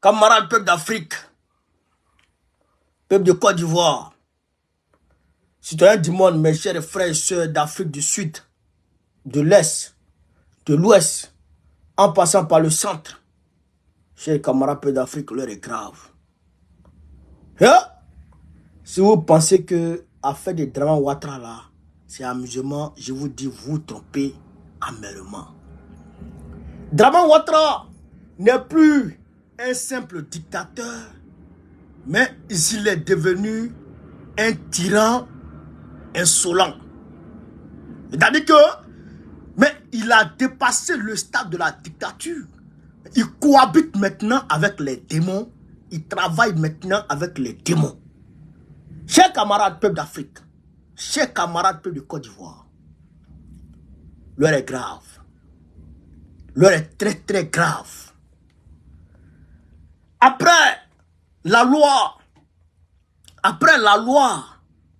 Camarades peuple d'Afrique, peuple de Côte d'Ivoire, citoyens du monde, mes chers frères et sœurs d'Afrique du Sud, de l'Est, de l'Ouest, en passant par le centre, chers camarades peuple d'Afrique, l'heure est grave. Si vous pensez que affaire de Draman Ouattara là, c'est amusement, je vous dis, vous trompez amèrement. Draman Ouattara n'est plus un simple dictateur, mais il est devenu un tyran insolent. C'est-à-dire que, mais il a dépassé le stade de la dictature. Il cohabite maintenant avec les démons. Il travaille maintenant avec les démons. Chers camarades peuple d'Afrique, chers camarades peuple de Côte d'Ivoire, l'heure est grave. L'heure est très très grave. Après la loi,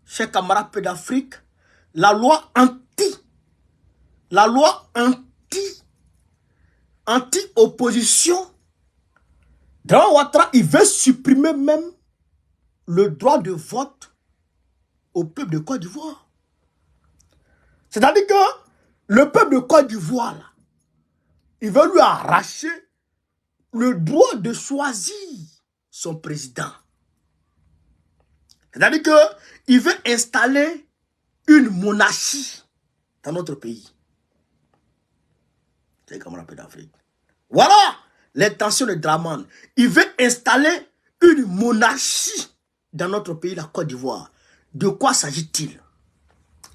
chers camarades peuple d'Afrique, la loi anti-opposition, Draman Ouattara, il veut supprimer même le droit de vote au peuple de Côte d'Ivoire. C'est-à-dire que le peuple de Côte d'Ivoire, il veut lui arracher le droit de choisir son président. C'est-à-dire qu'il veut installer une monarchie dans notre pays. C'est comme on l'appelle d'Afrique. Voilà l'intention de Draman. Il veut installer une monarchie dans notre pays, la Côte d'Ivoire. De quoi s'agit-il?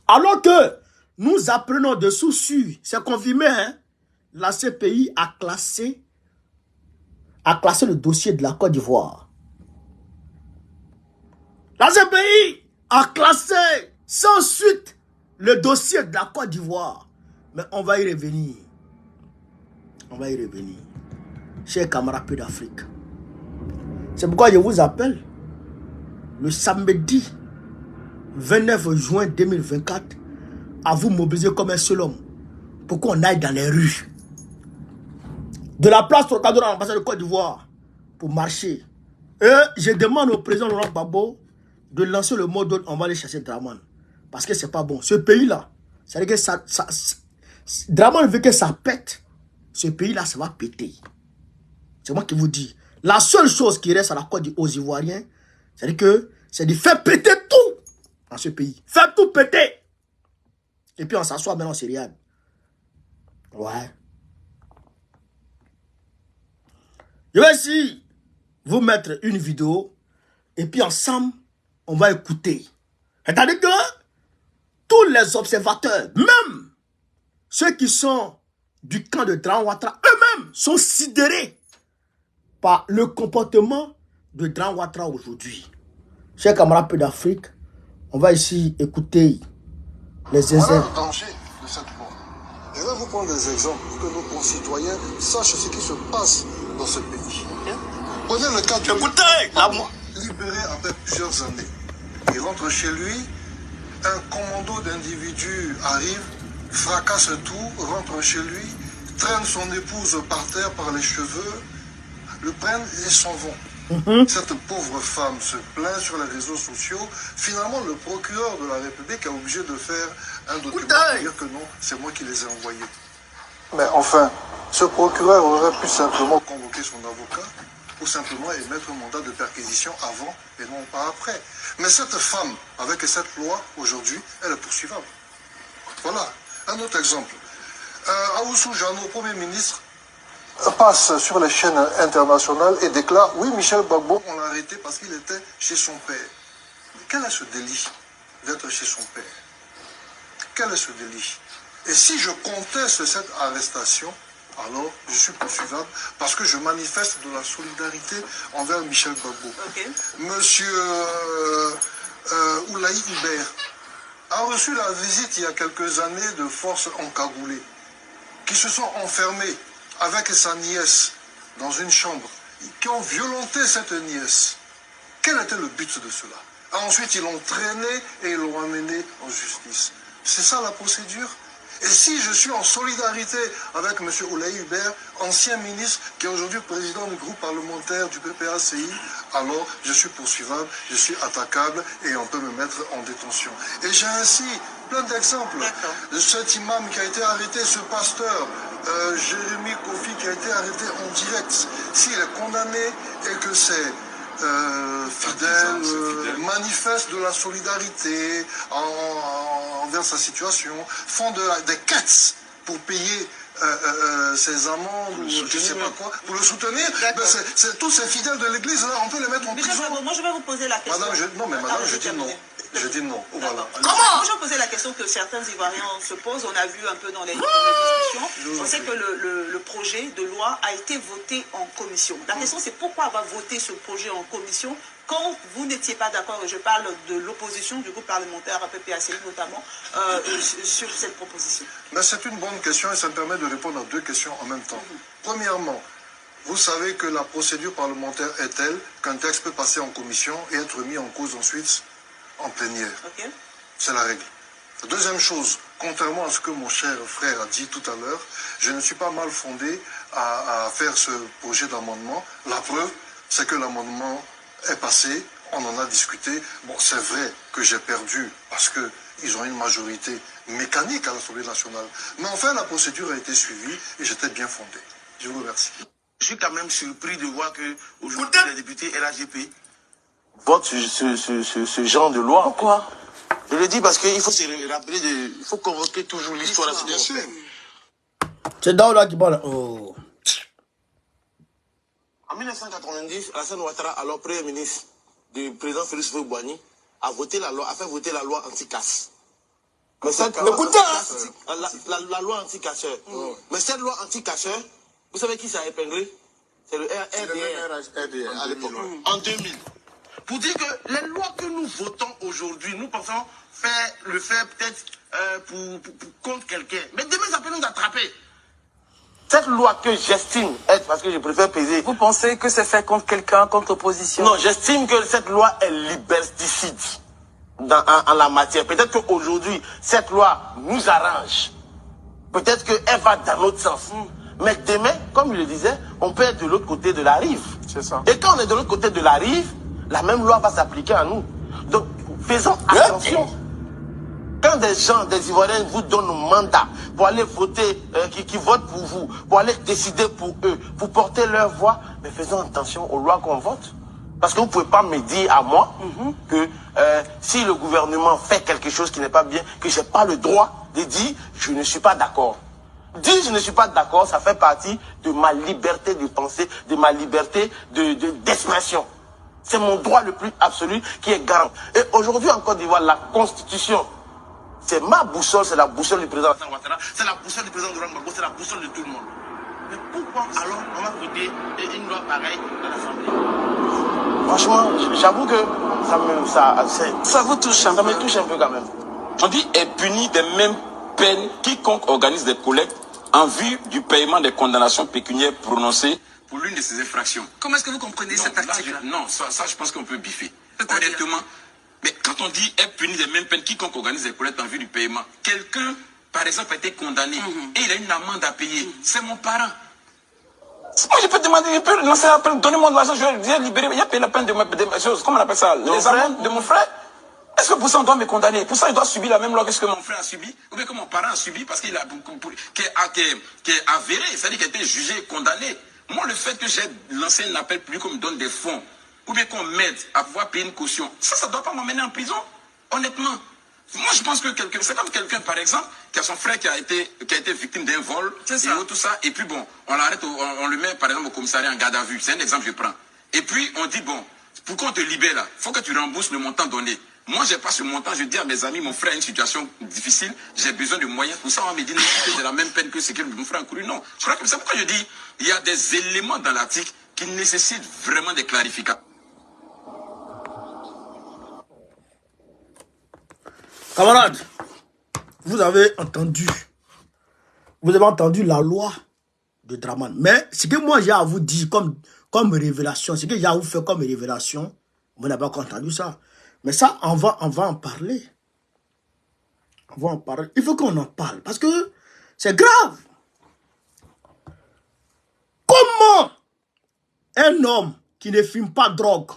Alors que nous apprenons de sources, c'est confirmé, hein, la CPI a classé le dossier de la Côte d'Ivoire. La CPI a classé sans suite le dossier de la Côte d'Ivoire. Mais on va y revenir. On va y revenir. Chers camarades peu d'Afrique. C'est pourquoi je vous appelle le samedi 29 juin 2024 à vous mobiliser comme un seul homme pour qu'on aille dans les rues de la place Trocadéro à l'ambassade de Côte d'Ivoire pour marcher. Et je demande au président Laurent Gbagbo de lancer le mot d'ordre, on va aller chercher Draman. Parce que c'est pas bon. Ce pays-là, c'est-à-dire que Draman veut que ça pète. Ce pays-là, ça va péter. C'est moi qui vous dis. La seule chose qui reste à la Côte aux Ivoiriens, c'est-à-dire que c'est de faire péter tout dans ce pays. Faire tout péter. Et puis on s'assoit maintenant, c'est rien. Ouais. Je vais ici vous mettre une vidéo et puis ensemble, on va écouter. C'est-à-dire que tous les observateurs, même ceux qui sont du camp de Draman Ouattara, eux-mêmes sont sidérés par le comportement de Draman Ouattara aujourd'hui. Chers camarades peu d'Afrique, on va ici écouter les exemples. Voilà le danger de cette loi. Je vais vous prendre des exemples pour que nos concitoyens sachent ce qui se passe dans ce pays. Prenez le cas du libéré après plusieurs années. Il rentre chez lui, un commando d'individus arrive, fracasse tout, rentre chez lui, traîne son épouse par terre par les cheveux, le prennent et s'en vont. Cette pauvre femme se plaint sur les réseaux sociaux. Finalement, le procureur de la République est obligé de faire un document pour dire que non, c'est moi qui les ai envoyés. Mais enfin, ce procureur aurait pu simplement convoquer son avocat ou simplement émettre un mandat de perquisition avant et non pas après. Mais cette femme, avec cette loi, aujourd'hui, elle est poursuivable. Voilà, un autre exemple. Aoussou Jano, Premier ministre, passe sur les chaînes internationales et déclare « Oui, Michel Gbagbo, on l'a arrêté parce qu'il était chez son père. » Mais quel est ce délit d'être chez son père? Quel est ce délit? Et si je conteste cette arrestation, alors je suis poursuivable parce que je manifeste de la solidarité envers Michel Gbagbo. Okay. Monsieur Oulaï Hubert a reçu la visite il y a quelques années de forces encagoulées qui se sont enfermées avec sa nièce dans une chambre, qui ont violenté cette nièce. Quel était le but de cela? Ensuite, ils l'ont traîné et ils l'ont amené en justice. C'est ça la procédure? Et si je suis en solidarité avec M. Oulaye Hubert, ancien ministre, qui est aujourd'hui président du groupe parlementaire du PPACI, alors je suis poursuivable, je suis attaquable et on peut me mettre en détention. Et j'ai ainsi plein d'exemples. Cet imam qui a été arrêté, ce pasteur, Jérémy Kofi, qui a été arrêté en direct, s'il est condamné et que c'est fidèle, manifeste de la solidarité envers sa situation, font des quêtes pour payer ses amendes ou je ne sais pas quoi, pour le soutenir, tous ces fidèles de l'église, là, on peut les mettre en prison. Moi, je vais vous poser la question. Madame, je dis non. Je dis non. Voilà. Comment? Moi, je vais poser la question que certains Ivoiriens se posent. On a vu un peu dans les discussions. On sait que le projet de loi a été voté en commission. La question, c'est pourquoi avoir voté ce projet en commission quand vous n'étiez pas d'accord, et je parle de l'opposition du groupe parlementaire PPACI notamment, sur cette proposition. C'est une bonne question et ça me permet de répondre à deux questions en même temps. Premièrement, vous savez que la procédure parlementaire est telle qu'un texte peut passer en commission et être mis en cause ensuite en plénière. C'est la règle. La deuxième chose, contrairement à ce que mon cher frère a dit tout à l'heure, je ne suis pas mal fondé à faire ce projet d'amendement. La preuve, c'est que l'amendement est passé, on en a discuté. Bon, c'est vrai que j'ai perdu parce qu'ils ont une majorité mécanique à l'Assemblée nationale. Mais enfin, la procédure a été suivie et j'étais bien fondé. Je vous remercie. Je suis quand même surpris de voir que aujourd'hui les députés LAGP votent ce genre de loi. Pourquoi? Je le dis parce qu'il faut se rappeler, il faut convoquer toujours l'histoire. Bien sûr. C'est Daouda qui parle. Oh. En 1990, Alassane Ouattara, alors Premier ministre du président Félix Houphouët-Boigny, a fait voter la loi anti-casse. Mais la loi anti-casseur. Mais cette loi anti-casseur, vous savez qui ça a épinglé? C'est le RDR à l'époque. En 2000. Pour dire que les lois que nous votons aujourd'hui, nous pensons le faire peut-être contre quelqu'un. Mais demain, ça peut nous attraper. Cette loi que j'estime être, parce que je préfère peser. Vous pensez que c'est fait contre quelqu'un, contre l'opposition? Non, j'estime que cette loi est liberticide en la matière. Peut-être qu'aujourd'hui, cette loi nous arrange. Peut-être qu'elle va dans notre sens. Mais demain, comme il le disait, on peut être de l'autre côté de la rive. C'est ça. Et quand on est de l'autre côté de la rive, la même loi va s'appliquer à nous. Donc, faisons attention. Quand des gens, des Ivoiriens vous donnent un mandat pour aller voter, qui votent pour vous, pour aller décider pour eux, pour porter leur voix, mais faisons attention aux lois qu'on vote. Parce que vous ne pouvez pas me dire à moi que si le gouvernement fait quelque chose qui n'est pas bien, que je n'ai pas le droit de dire je ne suis pas d'accord. Dire je ne suis pas d'accord, ça fait partie de ma liberté de penser, de ma liberté d'expression. C'est mon droit le plus absolu qui est garant. Et aujourd'hui en Côte d'Ivoire, la Constitution, c'est ma boussole, c'est la boussole du président Alassane Ouattara, c'est la boussole du président Laurent Gbagbo, c'est la boussole de tout le monde. Mais pourquoi alors on va voter une loi pareille à l'Assemblée? Franchement, j'avoue que ça vous touche un peu. Ça me touche un peu quand même. On dit est puni des mêmes peines quiconque organise des collectes en vue du paiement des condamnations pécuniaires prononcées pour l'une de ces infractions. Comment est-ce que vous comprenez cet article? Non, ça je pense qu'on peut biffer. Honnêtement, mais quand on dit est puni des mêmes peines quiconque organise des collectes en vue du paiement, quelqu'un, par exemple, a été condamné et il a une amende à payer. C'est mon parent. Moi, je peux demander, je peux lancer l'appel, donnez-moi de l'argent, je vais libérer, il a payé la peine de mes choses, comment on appelle ça? Les amendes de mon frère. Est-ce que pour ça on doit me condamner? Pour ça il doit subir la même loi que ce que mon frère a subi? Ou bien que mon parent a subi parce qu'il a qui est avéré, c'est-à-dire qu'il a été jugé et condamné. Moi, le fait que j'ai lancé un appel public qu'on me donne des fonds, ou bien qu'on m'aide à pouvoir payer une caution, ça ne doit pas m'emmener en prison, honnêtement. Moi, je pense que c'est comme quelqu'un, par exemple, qui a son frère qui a été victime d'un vol, et tout ça, et puis bon, on l'arrête, on le met, par exemple, au commissariat en garde à vue. C'est un exemple que je prends. Et puis, on dit, bon, pour qu'on te libère là, il faut que tu rembourses le montant donné. Moi, je n'ai pas ce montant, je dis à mes amis, mon frère a une situation difficile, j'ai besoin de moyens. Pour ça, on me dit, non, c'est de la même peine que ce que mon frère a couru. Non, je crois que c'est pourquoi je dis, il y a des éléments dans l'article qui nécessitent vraiment des clarifications. Camarades, vous avez entendu la loi de Draman. Mais ce que moi j'ai à vous dire comme révélation, ce que j'ai à vous faire comme révélation, vous n'avez pas entendu ça. Mais ça, on va en parler. On va en parler. Il faut qu'on en parle parce que c'est grave. Comment un homme qui ne fume pas de drogue,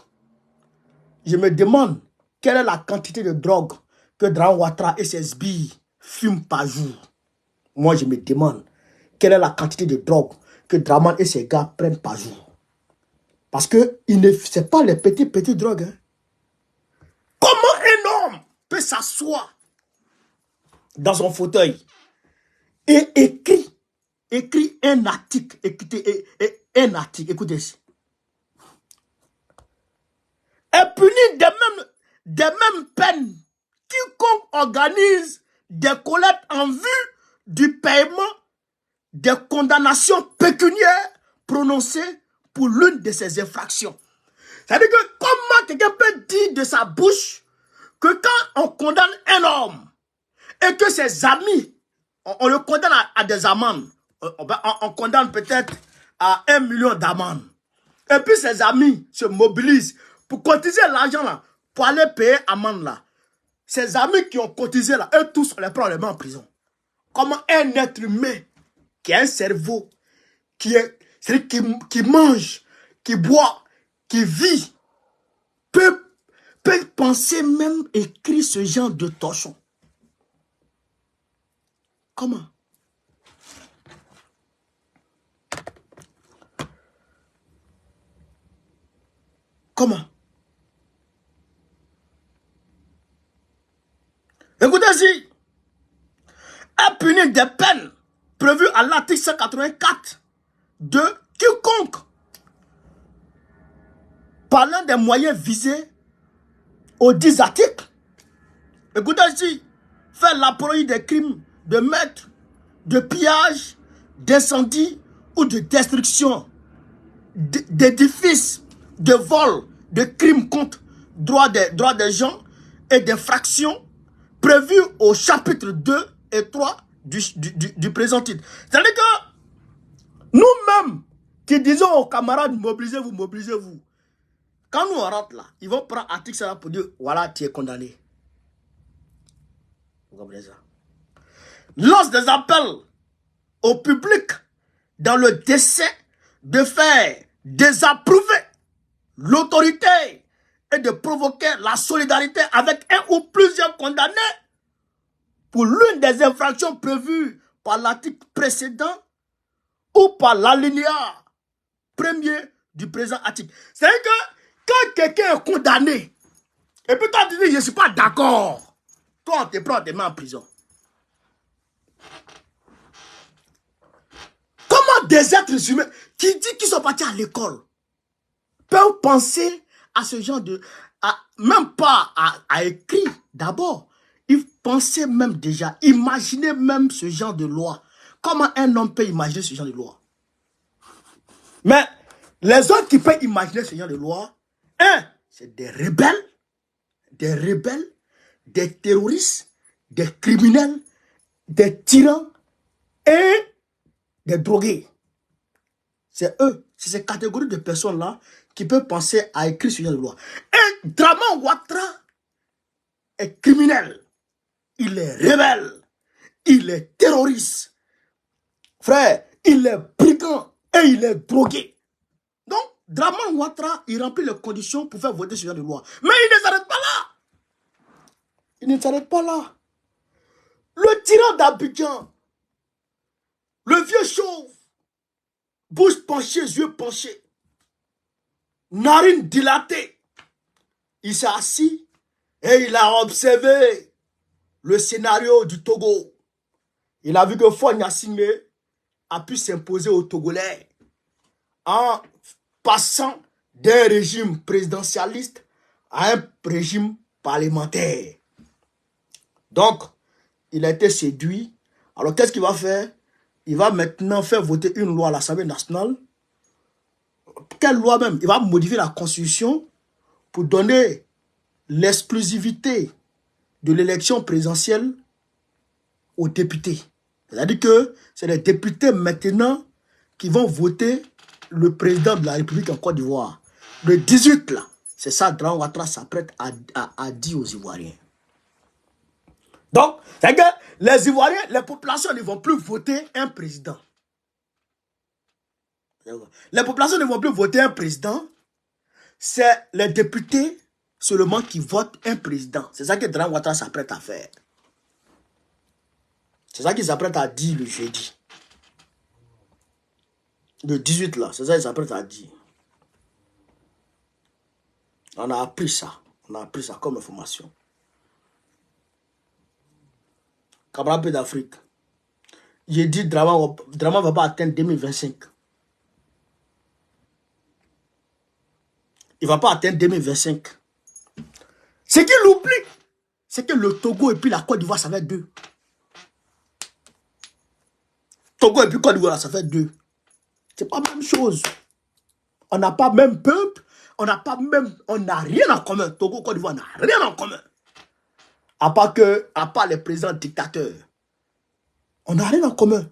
je me demande quelle est la quantité de drogue que Draman Ouattara et ses sbires fument par jour. Moi, je me demande quelle est la quantité de drogue que Draman et ses gars prennent par jour. Parce que ce n'est pas les petits drogues. Hein. Comment un homme peut s'asseoir dans son fauteuil et écrit un article, écoutez ça. Et punir des mêmes peines quiconque organise des collectes en vue du paiement des condamnations pécuniaires prononcées pour l'une de ces infractions. C'est-à-dire que comment quelqu'un peut dire de sa bouche que quand on condamne un homme et que ses amis, on le condamne à des amendes, on condamne peut-être à 1 million d'amendes, et puis ses amis se mobilisent pour cotiser l'argent là, pour aller payer l'amende là. Ses amis qui ont cotisé là, eux tous, on les prend, on les met en prison. Comment un être humain qui a un cerveau, qui mange, qui boit, qui vit, peut penser même écrire ce genre de torchon? Comment? Comment? Écoutez-y, à punir des peines prévues à l'article 184 de quiconque, parlant des moyens visés aux 10 articles. Écoutez-y, faire l'apologie des crimes de meurtre, de pillage, d'incendie ou de destruction d'édifices, de vol, de crimes contre droits des gens et d'infractions prévues au chapitre 2 et 3 du présent titre. C'est-à-dire que nous-mêmes qui disons aux camarades mobilisez-vous, mobilisez-vous, quand nous on rentre là, ils vont prendre article ça pour dire voilà, tu es condamné. Vous comprenez ça? Lance des appels au public dans le dessein de faire désapprouver l'autorité et de provoquer la solidarité avec un ou plusieurs condamnés pour l'une des infractions prévues par l'article précédent ou par l'alinéa premier du présent article. C'est-à-dire que quand quelqu'un est condamné, et puis toi tu dis je ne suis pas d'accord, toi on te prend, on te met en prison. Comment des êtres humains qui disent qu'ils sont partis à l'école peuvent penser à ce genre de... même pas à écrire d'abord. Ils pensaient même déjà, imaginer même ce genre de loi. Comment un homme peut imaginer ce genre de loi? Mais les autres qui peuvent imaginer ce genre de loi, c'est des rebelles, des terroristes, des criminels, des tyrans et des drogués. C'est eux, c'est ces catégories de personnes-là qui peuvent penser à écrire ce genre de loi. Et Draman Ouattara est criminel. Il est rebelle. Il est terroriste. Frère, il est brigand et il est drogué. Donc, Draman Ouattara, il remplit les conditions pour faire voter ce genre de loi. Mais il ne s'arrête pas là. Il ne s'arrête pas là. Le tyran d'Abidjan, le vieux chauve, bouche penchée, yeux penchés, narine dilatée, il s'est assis et il a observé le scénario du Togo. Il a vu que Faure Gnassingbé a pu s'imposer aux Togolais en passant d'un régime présidentialiste à un régime parlementaire. Donc, il a été séduit. Alors, qu'est-ce qu'il va faire? Il va maintenant faire voter une loi à l'Assemblée nationale. Quelle loi même? Il va modifier la Constitution pour donner l'exclusivité de l'élection présidentielle aux députés. C'est-à-dire que c'est les députés maintenant qui vont voter le président de la République en Côte d'Ivoire. Le 18 là, c'est ça Draman Ouattara s'apprête à dire aux Ivoiriens. Donc, c'est que les Ivoiriens, les populations ne vont plus voter un président. Les populations ne vont plus voter un président. C'est les députés seulement qui votent un président. C'est ça que Dramane Ouattara s'apprête à faire. C'est ça qu'ils s'apprêtent à dire le jeudi. Le 18 là, c'est ça qu'ils s'apprêtent à dire. On a appris ça. On a appris ça comme information. Camarade Pays d'Afrique. J'ai dit Dramane ne va pas atteindre 2025. Il ne va pas atteindre 2025. Ce qu'il oublie, c'est que le Togo et puis la Côte d'Ivoire, ça fait 2. Togo et puis Côte d'Ivoire, ça fait 2. C'est pas la même chose. On n'a pas même peuple, on n'a rien en commun. Togo, Côte d'Ivoire, n'a rien en commun. À part les présidents dictateurs. On n'a rien en commun.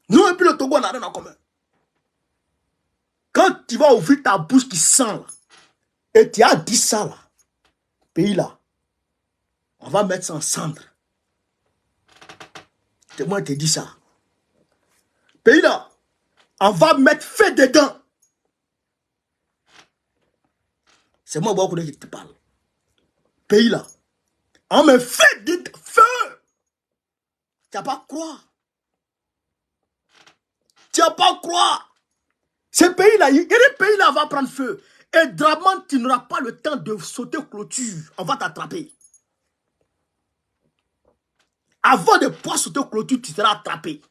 Nous et puis le Togo, on n'a rien en commun. Quand tu vas ouvrir ta bouche qui sent là, et tu as dit ça là, pays là, on va mettre ça en cendre. Moi, je te dis ça. Pays là, on va mettre feu dedans. C'est moi qui te parle. Pays là, on met feu dedans. Feu. Tu n'as pas à croire. Tu n'as pas à croire. Ce pays-là, il y a des pays-là va prendre feu. Et Dramane, tu n'auras pas le temps de sauter clôture. On va t'attraper. Avant de pouvoir sauter clôture, tu seras attrapé.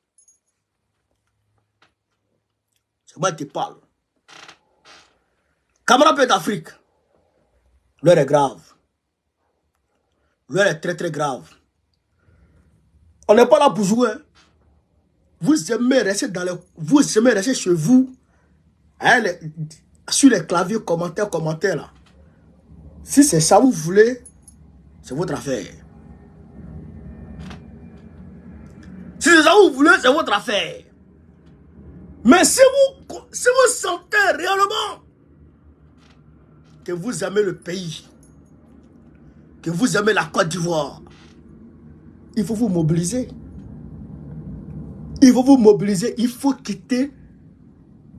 C'est moi qui te parle. Camarade Pays d'Afrique, l'heure est grave. L'heure est très très grave. On n'est pas là pour jouer. Vous aimez rester chez vous. Hein, sur les claviers, commentaires là. Si c'est ça vous voulez, c'est votre affaire. Si c'est ça vous voulez, c'est votre affaire. Mais si vous sentez réellement que vous aimez le pays, que vous aimez la Côte d'Ivoire, il faut vous mobiliser. Il faut vous mobiliser, il faut quitter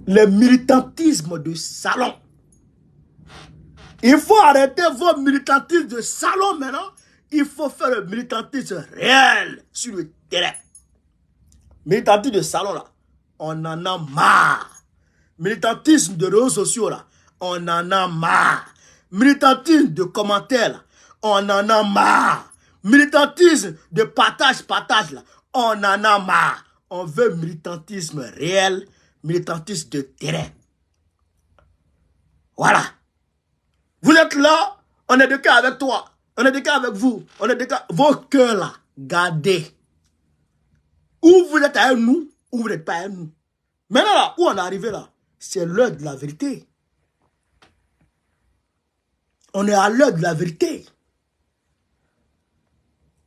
le militantisme de salon. Il faut arrêter vos militantismes de salon maintenant. Il faut faire le militantisme réel sur le terrain. Militantisme de salon là, on en a marre. Militantisme de réseaux sociaux là, on en a marre. Militantisme de commentaires là, on en a marre. Militantisme de partage là, on en a marre. On veut militantisme réel, militantisme de terrain. Voilà. Vous êtes là, on est de cœur avec toi, on est de cœur avec vous, on est de cœur. Vos cœurs là, gardez. Ou vous êtes avec nous, ou vous n'êtes pas avec nous. Maintenant là, où on est arrivé là, c'est l'heure de la vérité. On est à l'heure de la vérité.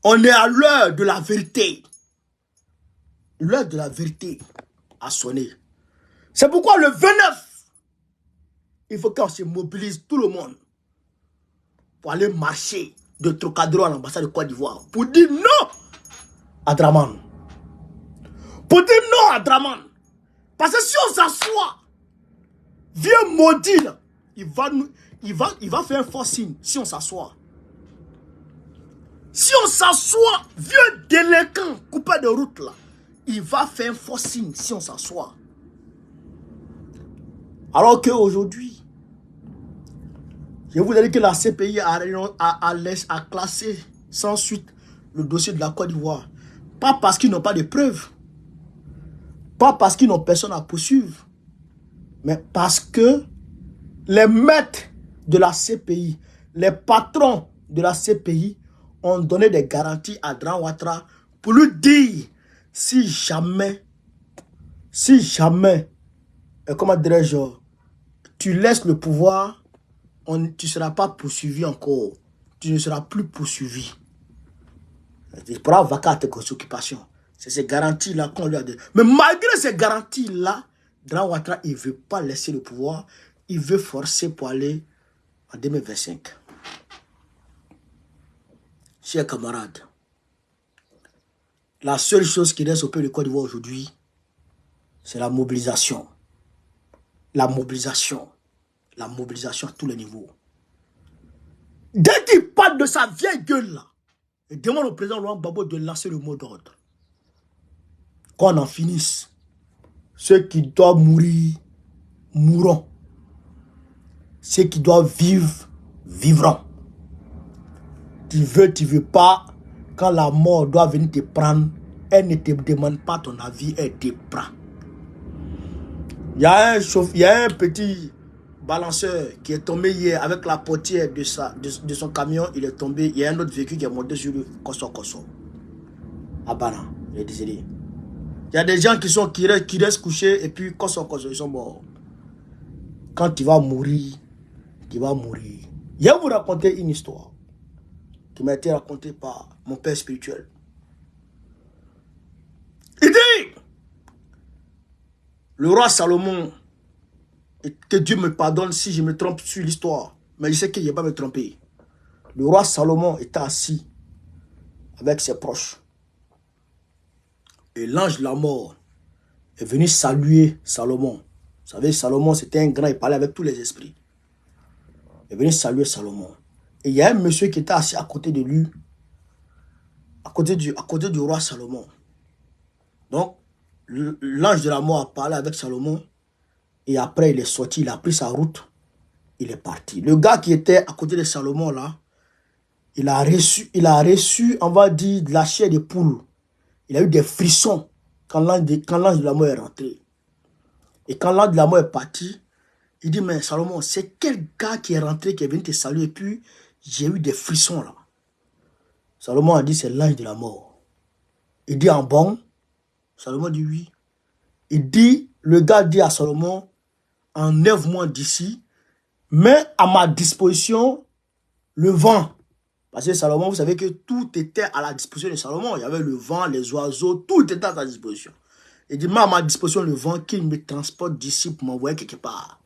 On est à l'heure de la vérité. L'heure de la vérité a sonné. C'est pourquoi le 29, il faut qu'on se mobilise tout le monde pour aller marcher de Trocadéro à l'ambassade de Côte d'Ivoire pour dire non à Dramane. Pour dire non à Dramane. Parce que si on s'assoit, vieux maudit là, il va faire un faux signe si on s'assoit. Si on s'assoit, vieux délinquant coupé de route là, il va faire un faux signe si on s'assoit. Alors qu'aujourd'hui, je vous ai dit que la CPI a classé sans suite le dossier de la Côte d'Ivoire. Pas parce qu'ils n'ont pas de preuves. Pas parce qu'ils n'ont personne à poursuivre. Mais parce que les maîtres de la CPI, les patrons de la CPI ont donné des garanties à Dramane Ouattara pour lui dire si jamais, comment dirais-je, tu laisses le pouvoir, tu ne seras pas poursuivi encore. Tu ne seras plus poursuivi. Tu pourras vaquer à tes occupations. C'est ces garanties-là qu'on lui a donné. Mais malgré ces garanties-là, Dramane Ouattara, il ne veut pas laisser le pouvoir. Il veut forcer pour aller en 2025. Chers camarades, la seule chose qui reste au pays de Côte d'Ivoire aujourd'hui, c'est la mobilisation. La mobilisation. La mobilisation à tous les niveaux. Dès qu'il parle de sa vieille gueule là, il demande au président Laurent Gbagbo de lancer le mot d'ordre. Qu'on en finisse. Ceux qui doivent mourir, mourront. Ceux qui doivent vivre, vivront. Tu veux pas, quand la mort doit venir te prendre, elle ne te demande pas ton avis, elle te prend. Il y a un petit balanceur qui est tombé hier avec la portière de son camion, il est tombé, il y a un autre véhicule qui est monté sur le Koso. À Bana, il est décédé. Il y a des gens qui restent couchés et puis Koso, ils sont morts. Quand tu vas mourir, tu vas mourir. Je vais vous raconter une histoire qui m'a été racontée par mon père spirituel. Il dit, le roi Salomon, et que Dieu me pardonne si je me trompe sur l'histoire, mais je sais qu'il ne va pas me tromper. Le roi Salomon était assis avec ses proches. Et l'ange de la mort est venu saluer Salomon. Vous savez, Salomon, c'était un grand, il parlait avec tous les esprits. Il est venu saluer Salomon. Et il y a un monsieur qui était assis à côté de lui, à côté du roi Salomon. Donc, l'ange de la mort a parlé avec Salomon. Et après, il est sorti, il a pris sa route. Il est parti. Le gars qui était à côté de Salomon, là, il a reçu, on va dire, de la chair de poule. Il a eu des frissons quand l'ange de la mort est rentré. Et quand l'ange de la mort est parti, il dit, mais Salomon, c'est quel gars qui est rentré, qui est venu te saluer, et puis j'ai eu des frissons là. Salomon a dit, c'est l'ange de la mort. Il dit, en bon? Salomon dit oui. Il dit, le gars dit à Salomon, enlève-moi d'ici, mets à ma disposition le vent. Parce que Salomon, vous savez que tout était à la disposition de Salomon. Il y avait le vent, les oiseaux, tout était à sa disposition. Il dit, mets à ma disposition le vent, qu'il me transporte d'ici pour m'envoyer quelque part.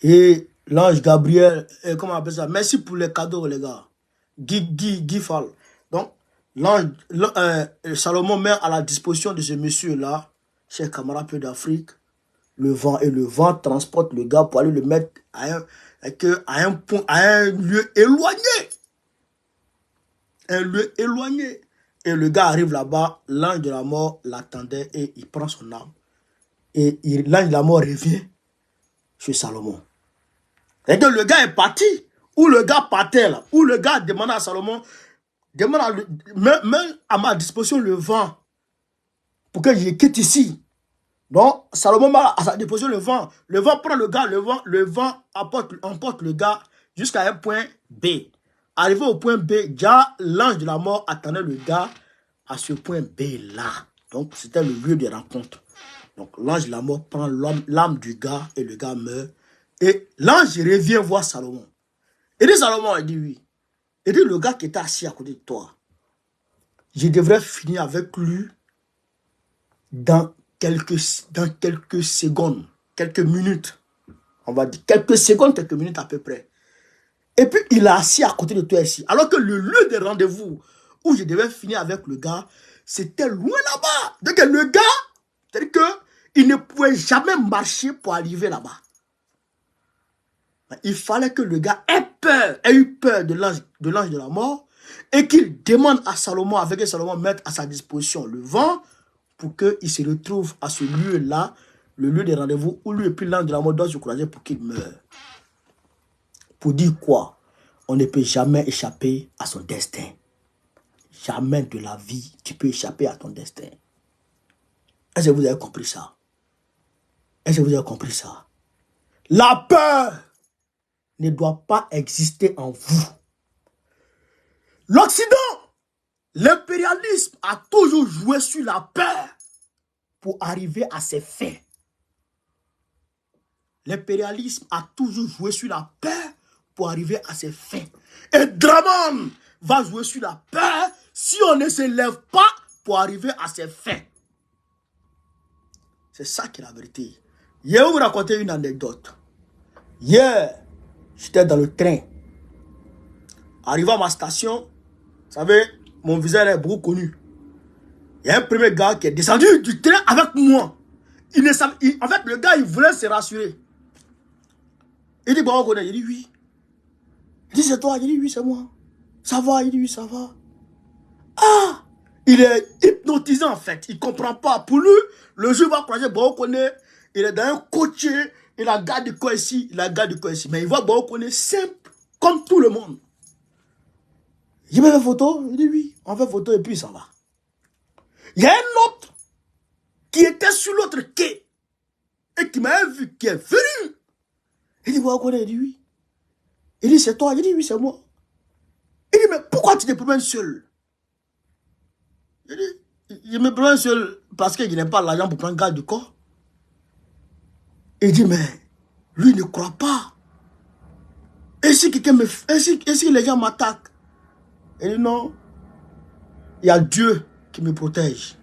Et l'ange Gabriel, comment on appelle ça? Merci pour les cadeaux, les gars. Guy Fall. Donc, Salomon met à la disposition de ce monsieur-là, chers camarades peu d'Afrique, le vent. Et le vent transporte le gars pour aller le mettre à un lieu éloigné. Un lieu éloigné. Et le gars arrive là-bas, l'ange de la mort l'attendait et il prend son âme. Et l'ange de la mort revient chez Salomon. Et que le gars est parti, ou le gars partait là, ou le gars demande à Salomon, mets à ma disposition le vent pour que je quitte ici. Donc, Salomon met à sa disposition le vent. Le vent prend le gars, le vent emporte le gars jusqu'à un point B. Arrivé au point B, déjà l'ange de la mort attendait le gars à ce point B là. Donc, c'était le lieu de rencontre. Donc, l'ange de la mort prend l'âme du gars et le gars meurt. Et l'ange revient voir Salomon. Il dit Salomon, il dit oui. Il dit le gars qui était assis à côté de toi, je devrais finir avec lui dans quelques secondes, quelques minutes. On va dire quelques secondes, quelques minutes à peu près. Et puis il est assis à côté de toi ici. Alors que le lieu de rendez-vous où je devais finir avec le gars, c'était loin là-bas. Donc le gars, c'est-à-dire qu'il ne pouvait jamais marcher pour arriver là-bas. Il fallait que le gars ait eu peur de l'ange de la mort et qu'il demande à Salomon, avec que Salomon mette à sa disposition le vent pour qu'il se retrouve à ce lieu-là, le lieu de rendez-vous où lui et puis l'ange de la mort doit se croiser pour qu'il meure. Pour dire quoi? On ne peut jamais échapper à son destin. Jamais de la vie tu peux échapper à ton destin. Est-ce que vous avez compris ça? Est-ce que vous avez compris ça? La peur ne doit pas exister en vous. L'Occident, l'impérialisme a toujours joué sur la peur pour arriver à ses fins. L'impérialisme a toujours joué sur la peur pour arriver à ses fins. Et Draman va jouer sur la peur si on ne se lève pas pour arriver à ses fins. C'est ça qui est la vérité. Je vais vous raconter une anecdote. Hier, J'étais dans le train. Arrivé à ma station, vous savez, mon visage est beaucoup connu. Il y a un premier gars qui est descendu du train avec moi. En fait, le gars, il voulait se rassurer. Il dit, bon, on connaît. Il dit, oui. Il dit, c'est toi. Il dit, oui, c'est moi. Ça va. Il dit, oui, ça va. Ah! Il est hypnotisé, en fait. Il ne comprend pas. Pour lui, le jour va croiser, bon, on connaît. Il est dans un coaché. Il a gardé quoi ici. Il a gardé quoi ici. Mais il voit, bon, on connaît simple, comme tout le monde. Il me fait photo. Il dit, oui. On fait photo et puis ça va. Il y a un autre qui était sur l'autre quai et qui m'a vu, qui est venu. Il dit, bon, on connaît. Il dit, oui. Il dit, c'est toi. Il dit, oui, c'est moi. Il dit, mais pourquoi tu te promènes seul? Il dit, je me promène seul parce qu'il n'a pas l'argent pour prendre garde du corps. Il dit, mais lui ne croit pas. Et si quelqu'un me... Et si les gens m'attaquent? Il dit, non. Il y a Dieu qui me protège.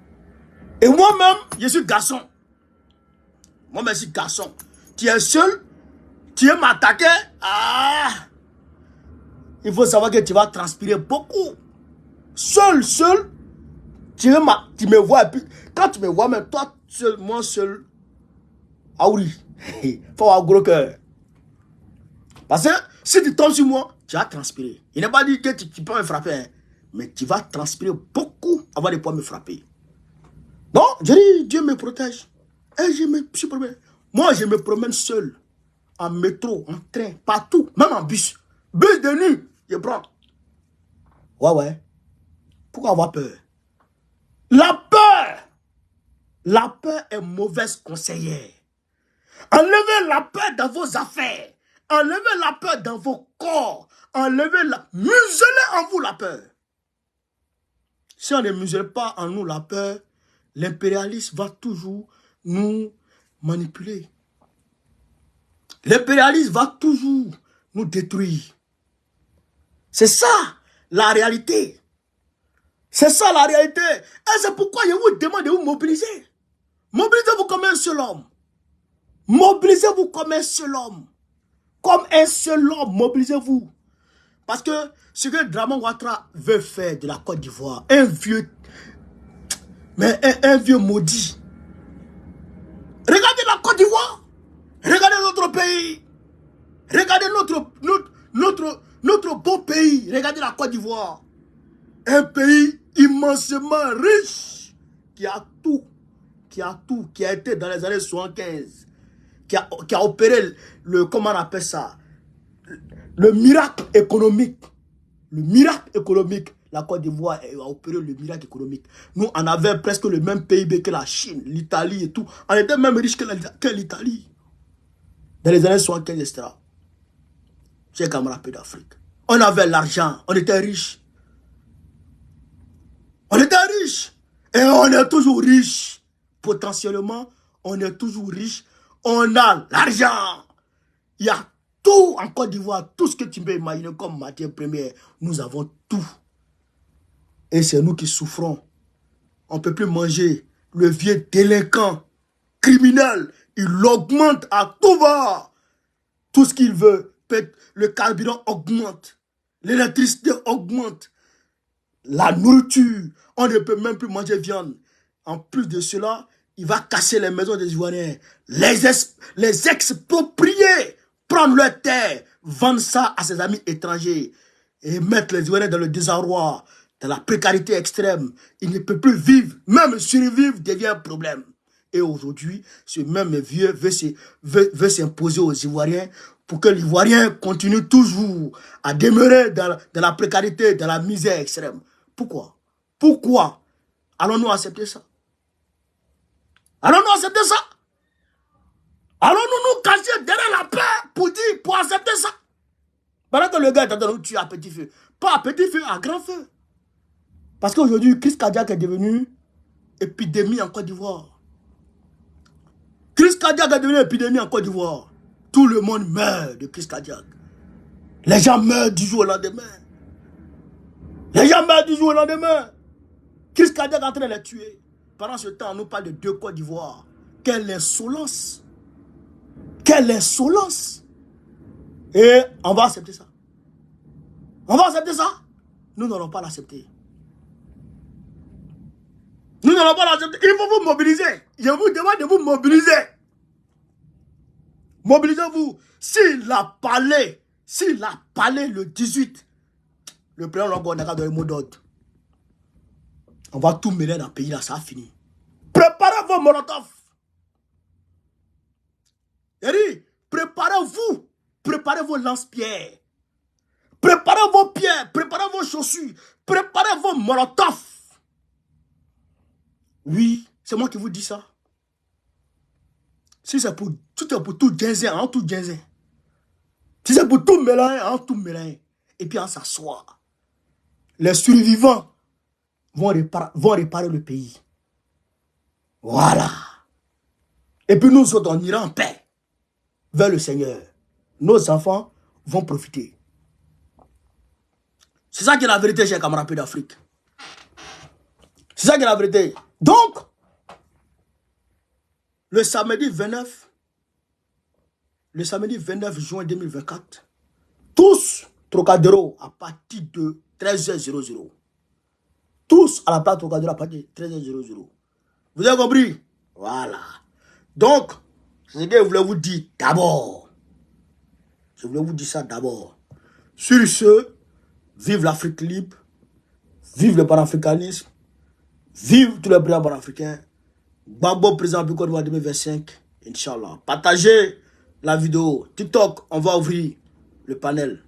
Et moi-même, je suis garçon. Moi-même, je suis garçon. Tu es seul, tu veux m'attaquer. Ah! Il faut savoir que tu vas transpirer beaucoup. Seul. Tu me vois. Et puis, quand tu me vois, même toi, seul, moi seul. Ah oui. Il faut avoir gros cœur. Parce que si tu tombes sur moi, tu vas transpirer. Il n'est pas dit que tu peux me frapper. Hein, mais tu vas transpirer beaucoup avant de pouvoir me frapper. Non, je dis, Dieu me protège. Et je me suis promène. Moi, je me promène seul. En métro, en train, partout. Même en bus. Bus de nuit, je prends. Ouais. Pourquoi avoir peur? La peur est mauvaise conseillère. Enlevez la peur dans vos affaires. Enlevez la peur dans vos corps. Muselez en vous la peur. Si on ne muselle pas en nous la peur, l'impérialisme va toujours nous manipuler. L'impérialisme va toujours nous détruire. C'est ça la réalité. C'est ça la réalité. Et c'est pourquoi je vous demande de vous mobiliser. Mobilisez-vous comme un seul homme. Mobilisez-vous comme un seul homme. Comme un seul homme, mobilisez-vous. Parce que ce que Dramane Ouattara veut faire de la Côte d'Ivoire, un vieux maudit. Regardez la Côte d'Ivoire. Regardez notre pays. Regardez notre beau pays. Regardez la Côte d'Ivoire. Un pays immensément riche. Qui a tout. Qui a été dans les années 75. Qui a opéré comment on appelle ça? Le miracle économique. Le miracle économique. La Côte d'Ivoire a opéré le miracle économique. Nous, on avait presque le même PIB que la Chine, l'Italie et tout. On était même riche que l'Italie. Dans les années 75, etc. J'ai qu'à me rappeler d'Afrique. On avait l'argent. On était riche. On était riche. Et on est toujours riche. Potentiellement, on est toujours riche. On a l'argent. Il y a tout en Côte d'Ivoire. Tout ce que tu peux imaginer comme matière première. Nous avons tout. Et c'est nous qui souffrons. On ne peut plus manger. Le vieux délinquant, criminel, il augmente à tout va. Tout ce qu'il veut. Le carburant augmente. L'électricité augmente. La nourriture. On ne peut même plus manger viande. En plus de cela, il va casser les maisons des Ivoiriens. Les exproprier. Prendre leur terre. Vendre ça à ses amis étrangers. Et mettre les Ivoiriens dans le désarroi. Dans la précarité extrême. Il ne peut plus vivre. Même survivre devient un problème. Et aujourd'hui, ce même vieux veut s'imposer aux Ivoiriens pour que l'Ivoirien continue toujours à demeurer dans la précarité, dans la misère extrême. Pourquoi? Pourquoi allons-nous accepter ça? Allons-nous accepter ça? Allons-nous nous cacher derrière la paix pour accepter ça? Pendant que le gars est en train de nous tuer à petit feu. Pas à petit feu, à grand feu. Parce qu'aujourd'hui, crise cardiaque est devenue épidémie en Côte d'Ivoire. Crise cardiaque est devenue épidémie en Côte d'Ivoire. Tout le monde meurt de crise cardiaque. Les gens meurent du jour au lendemain. Les gens meurent du jour au lendemain. Crise cardiaque est en train de les tuer. Pendant ce temps, on nous parle de deux Côte d'Ivoire. Quelle insolence! Quelle insolence! Et on va accepter ça. On va accepter ça. Nous n'allons pas l'accepter. Nous n'allons pas l'accepter. Il faut vous mobiliser. Je vous demande de vous mobiliser. Mobilisez-vous. S'il a parlé le 18, le président Longo n'a qu'à donner le mot d'ordre. On va tout mêler dans le pays là, ça a fini. Préparez vos molotovs. Préparez-vous. Préparez vos lance-pierres. Préparez vos pierres. Préparez vos chaussures. Préparez vos molotovs. Oui, c'est moi qui vous dis ça. Si c'est pour tout gaiser, en tout gaiser. Si c'est pour tout mélanger, en tout mélanger. Et puis on s'assoit. Les survivants vont réparer le pays. Voilà. Et puis nous autres, on ira en paix vers le Seigneur. Nos enfants vont profiter. C'est ça qui est la vérité, chers camarades d'Afrique. C'est ça qui est la vérité. Donc, le samedi 29 juin 2024, tous Trocadéro à partir de 13h00. Tous à la place Trocadéro à partir de 13h00. Vous avez compris? Voilà. Donc, c'est ce que je voulais vous dire d'abord. Je voulais vous dire ça d'abord. Sur ce, vive l'Afrique libre, vive le panafricanisme, vive tous les présidents panafricains. Gbagbo président du Côte d'Ivoire 2025, Inch'Allah. Partagez la vidéo. TikTok, on va ouvrir le panel.